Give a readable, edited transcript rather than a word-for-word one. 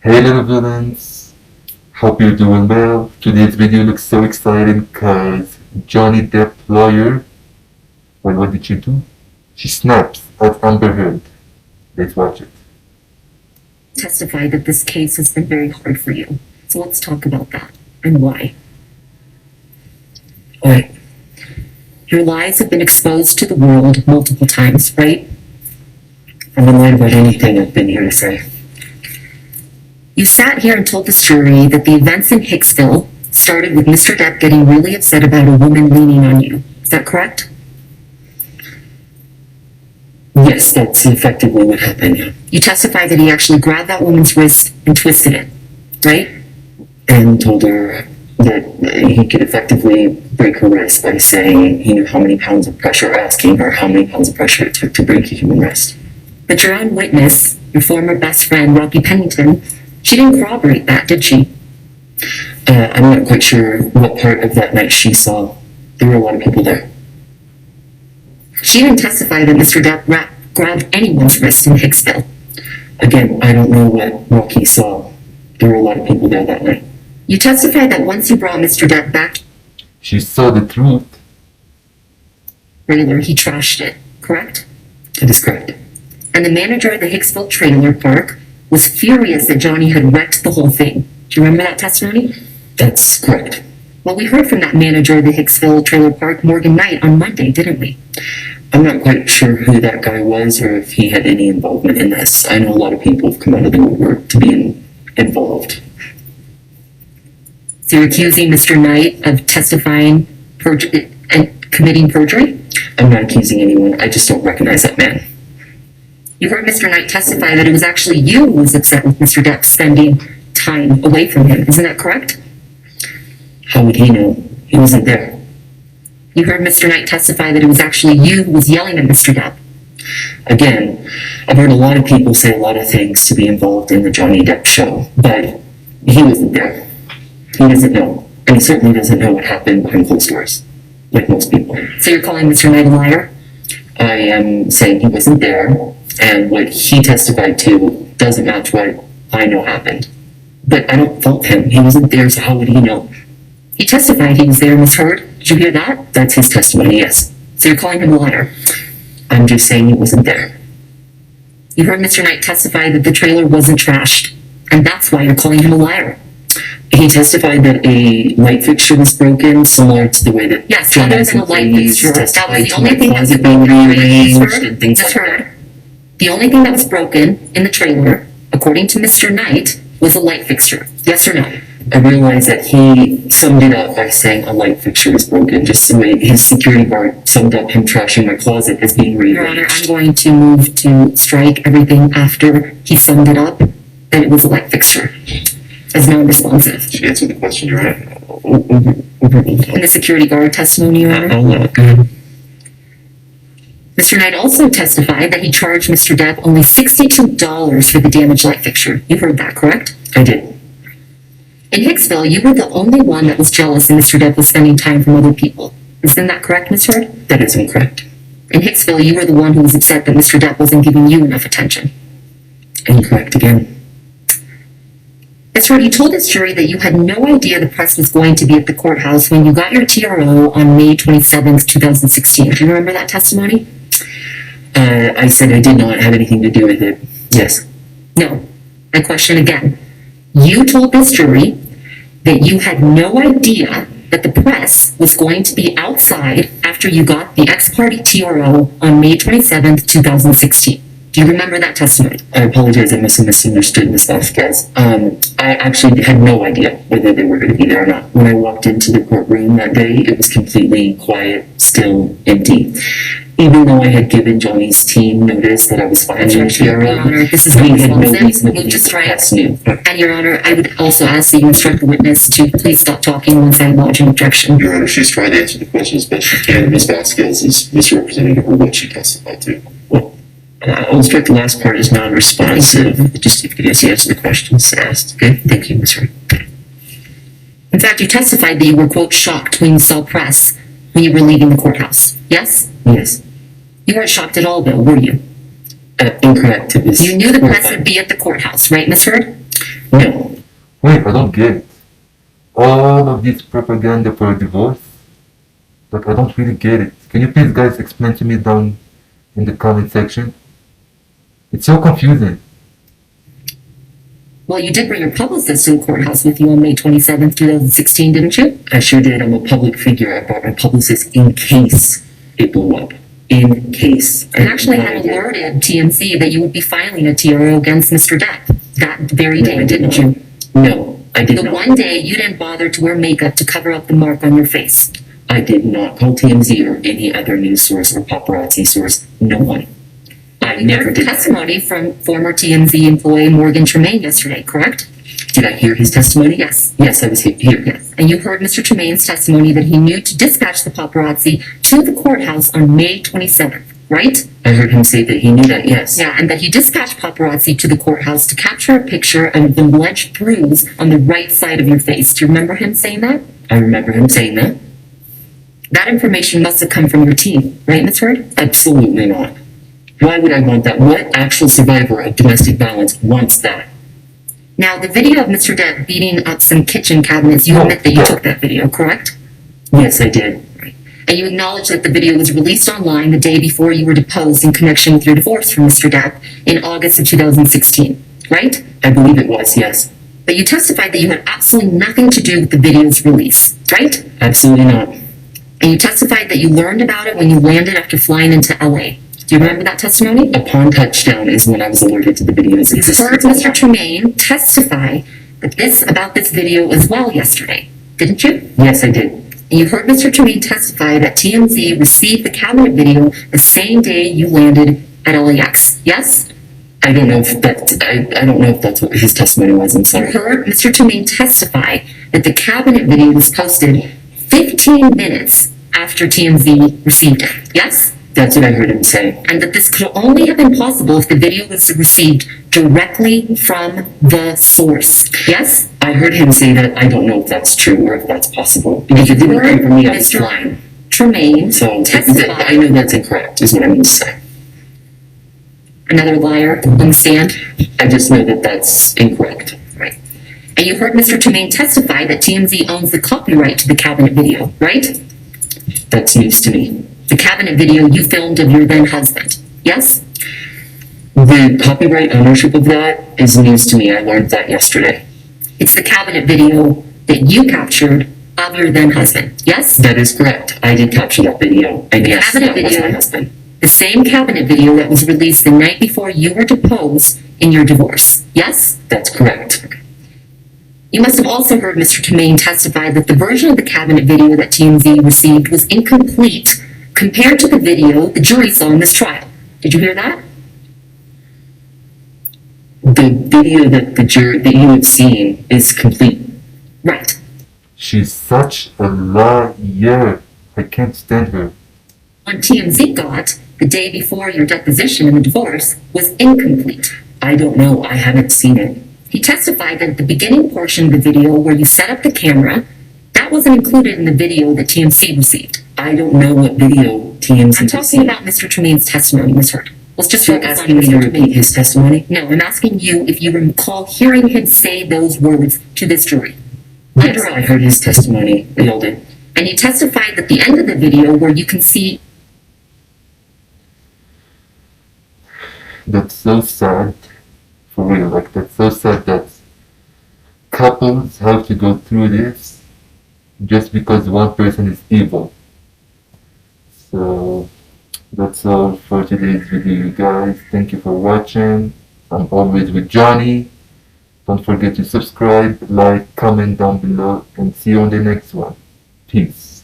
Hey little villains, hope you're doing well. Today's video looks so exciting because Johnny Depp lawyer, well, what did she do? She snaps at Amber Heard. Let's watch it. Testify that this case has been very hard for you. So let's talk about that and why. Alright. Your lies have been exposed to the world multiple times, right? I haven't lied about anything I've been here to say. You sat here and told this jury that the events in Hicksville started with Mr. Depp getting really upset about a woman leaning on you. Is that correct? Yes, that's effectively what happened, yeah. You testified that he actually grabbed that woman's wrist and twisted it, right? And told her that he could effectively break her wrist by saying he knew how many pounds of pressure, asking her how many pounds of pressure it took to break a human wrist. But your own witness, your former best friend, Rocky Pennington, she didn't corroborate that, did she? I'm not quite sure what part of that night she saw. There were a lot of people there. She didn't testify that Mr. Depp grabbed anyone's wrist in Hicksville. Again, I don't know what Rocky saw. There were a lot of people there that night. You testified that once you brought Mr. Depp back to She saw the truth. the trailer, he trashed it, correct? That is correct. And the manager of the Hicksville trailer park was furious that Johnny had wrecked the whole thing. Do you remember that testimony? That's correct. Well, we heard from that manager of the Hicksville trailer park, Morgan Knight, on Monday, didn't we? I'm not quite sure who that guy was or if he had any involvement in this. I know a lot of people have come out of the woodwork to be involved. So you're accusing Mr. Knight of testifying and committing perjury? I'm not accusing anyone. I just don't recognize that man. You heard Mr. Knight testify that it was actually you who was upset with Mr. Depp spending time away from him. Isn't that correct? How would he know? He wasn't there. You heard Mr. Knight testify that it was actually you who was yelling at Mr. Depp. Again, I've heard a lot of people say a lot of things to be involved in the Johnny Depp show, but he wasn't there. He doesn't know. And he certainly doesn't know what happened behind closed doors, like most people. So you're calling Mr. Knight a liar? I am saying he wasn't there, and what he testified to doesn't match what I know happened. But I don't fault him. He wasn't there, so how would he know? He testified he was there, Ms. Heard. Did you hear that? That's his testimony, yes. So you're calling him a liar? I'm just saying he wasn't there. You heard Mr. Knight testify that the trailer wasn't trashed, and that's why you're calling him a liar. He testified that a light fixture was broken, similar to the way that Yes, John other than a light employees fixture, that was testified the to only my thing that was closet being broken. rearranged and things Ms. like Heard, that. the only thing that was broken in the trailer, according to Mr. Knight, was a light fixture. Yes or no? I realized that he summed it up by saying a light fixture was broken, just the way his security guard summed up him trashing my closet as being Your Honor, rearranged. I'm going to move to strike everything after he summed it up, that it was a light fixture, as non-responsive. She answered the question, Your Honor. In the security guard testimony, Your Honor? Mr. Knight also testified that he charged Mr. Depp only $62 for the damaged light fixture. You heard that, correct? I did. In Hicksville, you were the only one that was jealous that Mr. Depp was spending time from other people. Isn't that correct, Ms. Heard? That is incorrect. In Hicksville, you were the one who was upset that Mr. Depp wasn't giving you enough attention. Incorrect again. Ms. Heard, you told this jury that you had no idea the press was going to be at the courthouse when you got your TRO on May 27th, 2016. Do you remember that testimony? I said I did not have anything to do with it. Yes. No. My question again. You told this jury that you had no idea that the press was going to be outside after you got the ex-party TRO on May 27th, 2016. Do you remember that testimony? I apologize, I must have misunderstood Ms. Vasquez. I actually had no idea whether they were going to be there or not. When I walked into the courtroom that day, it was completely quiet, still empty. Even though I had given Johnny's team notice that I was filing a Your TRO, Honor, this is we not had no responsive. reason to Move believe to the strike. press knew. And Your Honor, I would also ask that you instruct the witness to please stop talking once I lodge an objection. Your Honor, she's trying to answer the question as best she can. Ms. Vasquez is misrepresenting her what she testified to. I'll strike the last part as non-responsive, just if you could answer the questions asked. Okay, thank you, Ms. Heard. In fact, you testified that you were, quote, shocked when you saw press when you were leaving the courthouse. Yes? Yes. You weren't shocked at all, though, were you? Incorrect. It was You knew the press horrifying. would be at the courthouse, right, Ms. Heard? No. Wait, I don't get it. All of this propaganda for a divorce? Like, I don't really get it. Can you please guys explain to me down in the comment section? It's so confusing. Well, you did bring your publicist to the courthouse with you on May 27th, 2016, didn't you? I sure did. I'm a public figure. I brought my publicist in case it blew up. In case. I actually had alerted TMZ that you would be filing a TRO against Mr. Depp that very day, didn't you? No, I did The not. one day you didn't bother to wear makeup to cover up the mark on your face. I did not call TMZ or any other news source or paparazzi source. No one. I You never heard did. testimony from former TMZ employee Morgan Tremaine yesterday, correct? Did I hear his testimony? Yes. Yes, I was here. Yes. And you heard Mr. Tremaine's testimony that he knew to dispatch the paparazzi to the courthouse on May 27th, right? I heard him say that he knew that, yes. Yeah, and that he dispatched paparazzi to the courthouse to capture a picture of the alleged bruise on the right side of your face. Do you remember him saying that? I remember him saying that. That information must have come from your team, right, Ms. Heard? Absolutely not. Why would I want that? What actual survivor of domestic violence wants that? Now, the video of Mr. Depp beating up some kitchen cabinets, you admit that you took that video, correct? Yes, I did. And you acknowledge that the video was released online the day before you were deposed in connection with your divorce from Mr. Depp in August of 2016, right? I believe it was, yes. But you testified that you had absolutely nothing to do with the video's release, right? Absolutely not. And you testified that you learned about it when you landed after flying into LA. Do you remember that testimony? Upon touchdown is when I was alerted to the video's You existence. heard Mr. Tremaine testify about this video as well yesterday, didn't you? Yes, I did. And you heard Mr. Tremaine testify that TMZ received the cabinet video the same day you landed at LAX, yes? I don't know if that's what his testimony was. I'm You sorry. heard Mr. Tremaine testify that the cabinet video was posted 15 minutes after TMZ received it, yes? That's what I heard him say. And that this could only have been possible if the video was received directly from the source, yes? I heard him say that. I don't know if that's true or if that's possible. Because it didn't come from me, I was Mr. flying. Tremaine So testified. I know that's incorrect, is what I mean to say. Another liar on the stand. I just know that that's incorrect. Right. And you heard Mr. Tremaine testify that TMZ owns the copyright to the cabinet video, right? That's news to me. The cabinet video you filmed of your then husband, yes? The copyright ownership of that is news to me. I learned that yesterday. It's the cabinet video that you captured of your then husband, yes? That is correct. I did capture that video. And yes, cabinet that was video. my husband. The same cabinet video that was released the night before you were deposed in your divorce, yes? That's correct. You must have also heard Mr. Tremaine testify that the version of the cabinet video that TMZ received was incomplete compared to the video the jury saw in this trial. Did you hear that? The video that you have seen is complete. Right. She's such a liar. I can't stand her. What TMZ got the day before your deposition in the divorce was incomplete. I don't know. I haven't seen it. He testified that the beginning portion of the video where you set up the camera, that wasn't included in the video that TMZ received. I don't know what video TMZ I'm talking about Mr. Tremaine's testimony, Ms. Hurd. Let's just You're focus on asking me to Mr. repeat Tremaine. his testimony? No, I'm asking you if you recall hearing him say those words to this jury. Yes, I heard his testimony. Yielded. And you testified that the end of the video where you can see That's so sad. For real, like, that's so sad that couples have to go through this just because one person is evil. So, that's all for today's video, guys. Thank you for watching. I'm always with Johnny. Don't forget to subscribe, like, comment down below, and see you on the next one. Peace.